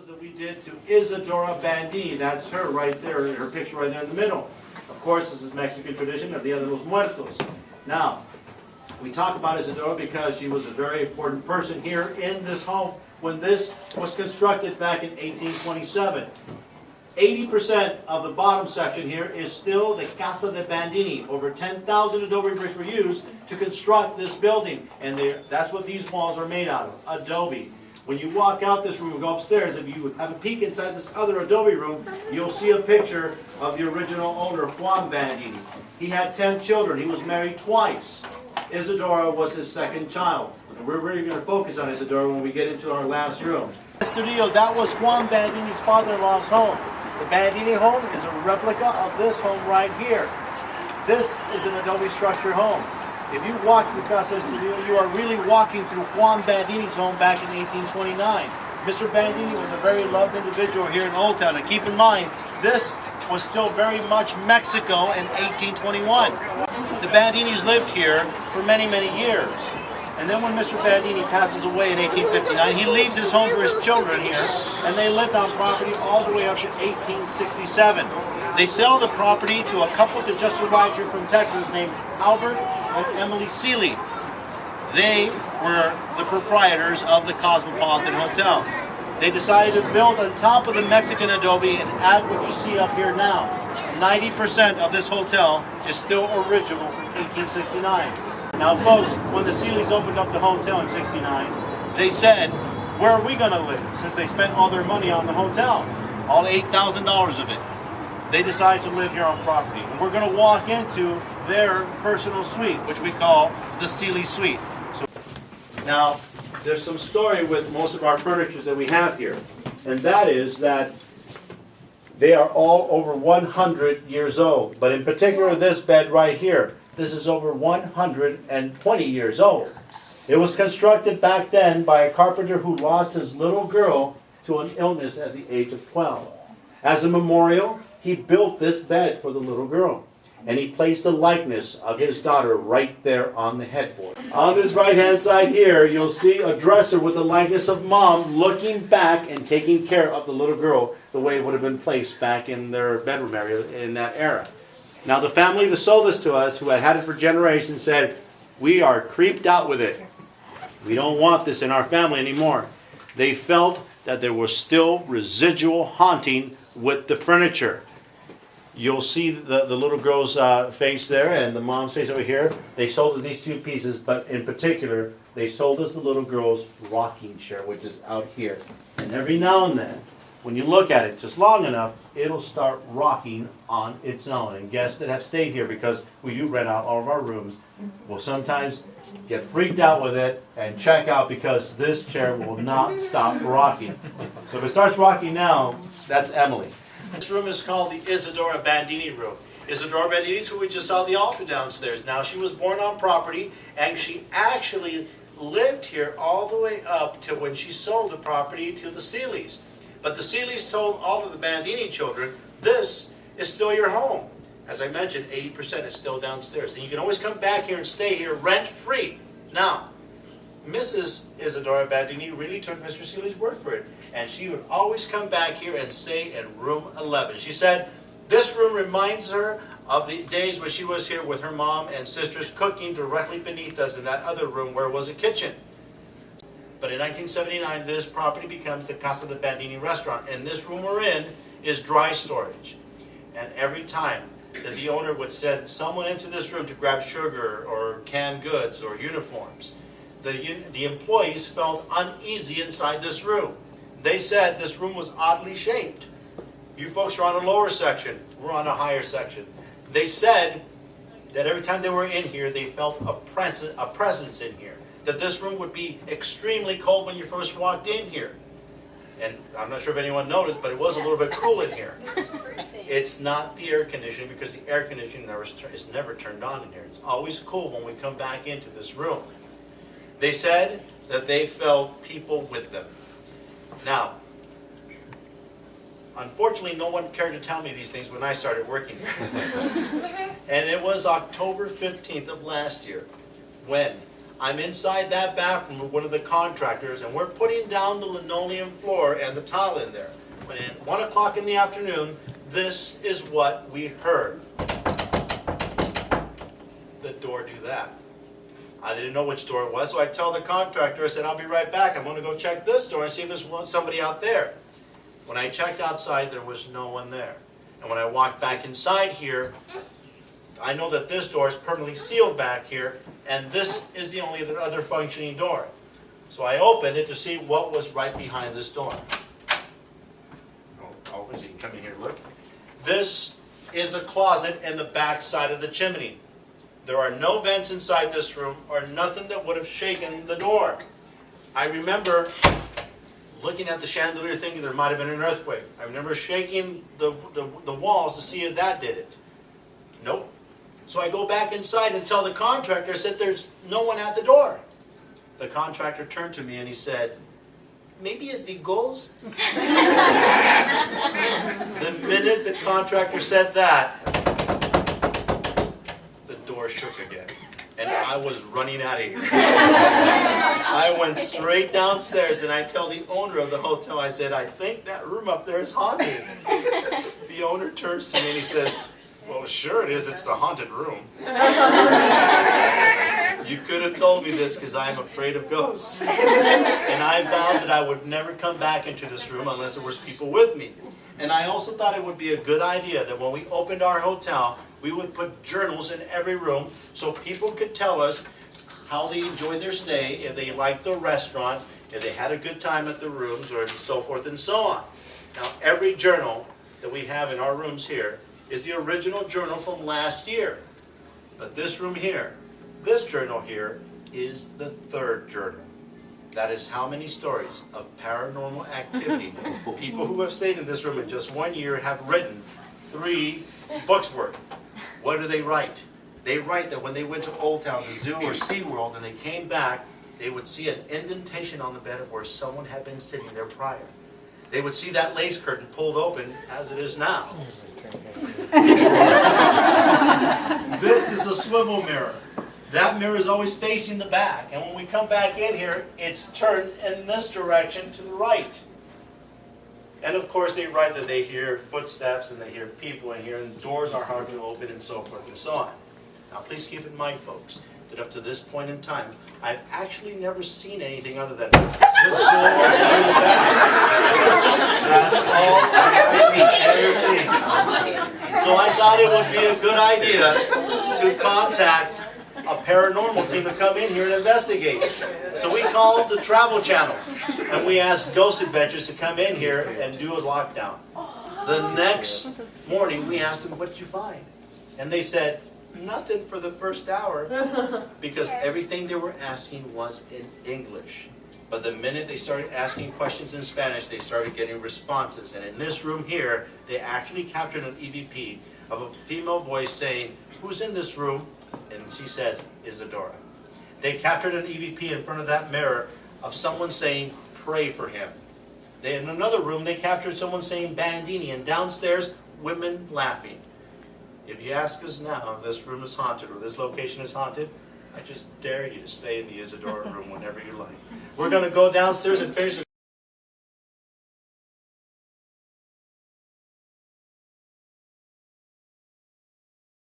that we did to Isadora Bandini. That's her right there, her picture right there in the middle. Of course, this is Mexican tradition of Dia de los Muertos. Now, we talk about Isadora because she was a very important person here in this home when this was constructed back in 1827. 80% of the bottom section here is still the Casa de Bandini. Over 10,000 adobe bricks were used to construct this building, and that's what these walls are made out of, adobe. When you walk out this room and go upstairs, if you have a peek inside this other adobe room, you'll see a picture of the original owner, Juan Bandini. He had 10 children. He was married twice. Isadora was his second child. And we're really going to focus on Isadora when we get into our last room. The studio, that was Juan Bandini's father-in-law's home. The Bandini home is a replica of this home right here. This is an adobe structure home. If you walk the Casa Studio, you are really walking through Juan Bandini's home back in 1829. Mr. Bandini was a very loved individual here in Old Town. And keep in mind, this was still very much Mexico in 1821. The Bandinis lived here for many, many years. And then when Mr. Bandini passes away in 1859, he leaves his home for his children here, and they lived on property all the way up to 1867. They sell the property to a couple that just arrived here from Texas named Albert and Emily Seeley. They were the proprietors of the Cosmopolitan Hotel. They decided to build on top of the Mexican adobe and add what you see up here now. 90% of this hotel is still original from 1869. Now folks, when the Seeleys opened up the hotel in 69, they said, where are we going to live? Since they spent all their money on the hotel, all $8,000 of it. They decided to live here on property. And we're going to walk into their personal suite, which we call the Seeley Suite. So, now, there's some story with most of our furniture that we have here. And that is that they are all over 100 years old. But in particular, this bed right here. This is over 120 years old. It was constructed back then by a carpenter who lost his little girl to an illness at the age of 12. As a memorial, he built this bed for the little girl. And he placed the likeness of his daughter right there on the headboard. On this right-hand side here, you'll see a dresser with the likeness of mom looking back and taking care of the little girl the way it would have been placed back in their bedroom area in that era. Now the family that sold this to us, who had had it for generations, said, we are creeped out with it. We don't want this in our family anymore. They felt that there was still residual haunting with the furniture. You'll see the little girl's face there and the mom's face over here. They sold us these two pieces, but in particular, they sold us the little girl's rocking chair, which is out here. And every now and then, when you look at it just long enough, it'll start rocking on its own. And guests that have stayed here, because we do rent out all of our rooms, will sometimes get freaked out with it and check out because this chair will not stop rocking. So if it starts rocking now, that's Emily. This room is called the Isadora Bandini room. Isadora Bandini is who we just saw the altar downstairs. Now, she was born on property, and she actually lived here all the way up to when she sold the property to the Seeleys. But the Seeleys told all of the Bandini children, this is still your home. As I mentioned, 80% is still downstairs. And you can always come back here and stay here rent-free. Now, Mrs. Isadora Bandini really took Mr. Seeley's word for it. And she would always come back here and stay in room 11. She said this room reminds her of the days when she was here with her mom and sisters cooking directly beneath us in that other room where was a kitchen. But in 1979, this property becomes the Casa de Bandini restaurant. And this room we're in is dry storage. And every time that the owner would send someone into this room to grab sugar or canned goods or uniforms, the employees felt uneasy inside this room. They said this room was oddly shaped. You folks are on a lower section. We're on a higher section. They said that every time they were in here, they felt a presence in here. That this room would be extremely cold when you first walked in here. And I'm not sure if anyone noticed, but it was a little bit cool in here. It's not the air conditioning, because the air conditioning is never turned on in here. It's always cool when we come back into this room. They said that they felt people with them. Now, unfortunately, no one cared to tell me these things when I started working here. And it was October 15th of last year when I'm inside that bathroom with one of the contractors, and we're putting down the linoleum floor and the tile in there. When at 1 o'clock in the afternoon, this is what we heard. The door do that. I didn't know which door it was, so I tell the contractor, I said, I'll be right back. I'm going to go check this door and see if there's somebody out there. When I checked outside, there was no one there. And when I walked back inside here, I know that this door is permanently sealed back here, and this is the only other functioning door. So I opened it to see what was right behind this door. Oh, so you can come in here and look. This is a closet in the back side of the chimney. There are no vents inside this room or nothing that would have shaken the door. I remember looking at the chandelier thinking there might have been an earthquake. I remember shaking the walls to see if that did it. Nope. So I go back inside and tell the contractor, I said, there's no one at the door. The contractor turned to me and he said, maybe it's the ghost? The minute the contractor said that, the door shook again. And I was running out of here. I went straight downstairs and I tell the owner of the hotel, I said, I think that room up there is haunted. The owner turns to me and he says, well, sure it is. It's the haunted room. You could have told me this because I'm afraid of ghosts. And I vowed that I would never come back into this room unless there was people with me. And I also thought it would be a good idea that when we opened our hotel, we would put journals in every room so people could tell us how they enjoyed their stay, if they liked the restaurant, if they had a good time at the rooms, or so forth and so on. Now, every journal that we have in our rooms here is the original journal from last year. But this room here, this journal here, is the third journal. That is how many stories of paranormal activity people who have stayed in this room in just 1 year have written 3 books worth. What do they write? They write that when they went to Old Town, the zoo or SeaWorld, and they came back, they would see an indentation on the bed of where someone had been sitting there prior. They would see that lace curtain pulled open as it is now. This is a swivel mirror. That mirror is always facing the back, and when we come back in here, it's turned in this direction to the right. And of course they write that they hear footsteps and they hear people in here, and doors are hard to open and so forth and so on. Now please keep in mind, folks, that up to this point in time, I've actually never seen anything other than the door in the back. That's all I've ever seen. So I thought it would be a good idea to contact a paranormal team to come in here and investigate. So we called the Travel Channel and we asked Ghost Adventures to come in here and do a lockdown. The next morning we asked them, what did you find? And they said, nothing for the first hour, because everything they were asking was in English. But the minute they started asking questions in Spanish, they started getting responses. And in this room here, they actually captured an EVP of a female voice saying, who's in this room? And she says, Isadora. They captured an EVP in front of that mirror of someone saying, pray for him. In another room, they captured someone saying Bandini, and downstairs, women laughing. If you ask us now if this room is haunted or this location is haunted, I just dare you to stay in the Isadora room whenever you like. We're going to go downstairs and finish